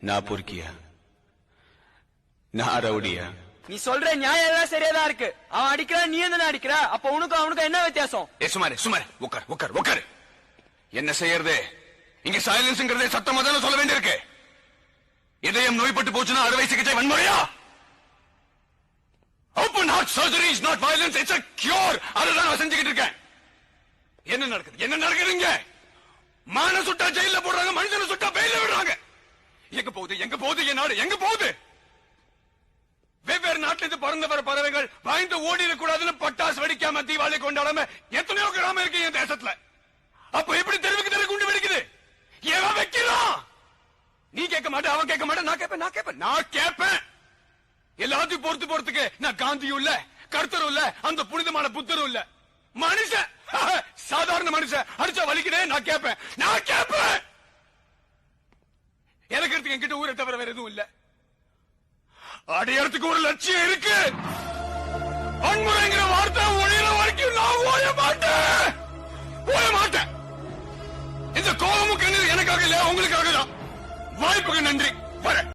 நான் பொறுக்கியா? நான் ரவுடியா? நீ சொல்ற நியாயம் எல்லாம் சரியாதான் இருக்கு. அவன் அடிக்கிறான், நீ என்ன அடிக்கிற? அப்ப உனக்கு அவனுக்கு என்ன வித்தியாசம்? சுமாரு சுமாரு உட்கார் உட்கார் உட்கார். என்ன செய்யறது? இங்க சைலன்ஸ்ங்கிறதே சத்தமா தானே சொல்ல வேண்டியிருக்கு. இதயம் நோய்பட்டு போச்சுன்னா அறுவை சிகிச்சை வன்முறையா? Open heart surgery is not violence, it's a cure. அதுதான் நான் செஞ்சுக்கிட்டு இருக்கேன். என்ன நடக்குது? என்ன நடக்குதுங்க? மான சுட்டா ஜெயில போடுறாங்க, மனுஷனை சுட்டா பெயில விடுறாங்க. எங்க போகுது? எங்க போகுது என் நாடு? எங்க போகுது? வெவ்வேறு நாட்டில இருந்து பறந்து வர பறவைகள் பயந்து ஓடிடக்கூடாதுன்னு பட்டாசு வெடிக்காம தீபாவளி கொண்டாடாம எத்தனையோ கிராமம் இருக்கு என் தேசத்துல. அப்ப எப்படி தெருவுக்கு தெரு குண்டு வெடிக்குது? எவன் வைக்கிறான்? நீ கேட்க மாட்டே, அவன் கேட்க மாட்டே, நான் கேட்பேன் நான் கேட்பேன் நான் கேட்பேன். எல்லாத்தையும் பொறுத்து போறதுக்கு நான் காந்தியும் இல்ல, கர்த்தரும் இல்ல, அந்த புனிதமான புத்தரும் இல்ல. மனுஷன், சாதாரண மனுஷன் அடிச்சா வலிக்குதே, நான் கேட்பேன் நான் கேட்பேன். எனக்கு என்கிட்ட ஊரை தவிர வேற எதுவும் இல்ல. அடையறதுக்கு ஒரு லட்சியம் இருக்கு. வன்முறைங்கிற வார்த்தை ஒழிகிற வரைக்கும் நான் ஓய மாட்டேன். இந்த கோபமும் கண்ணீர் எனக்காக இல்ல, உங்களுக்காக தான். வாய்ப்புக்கு நன்றி.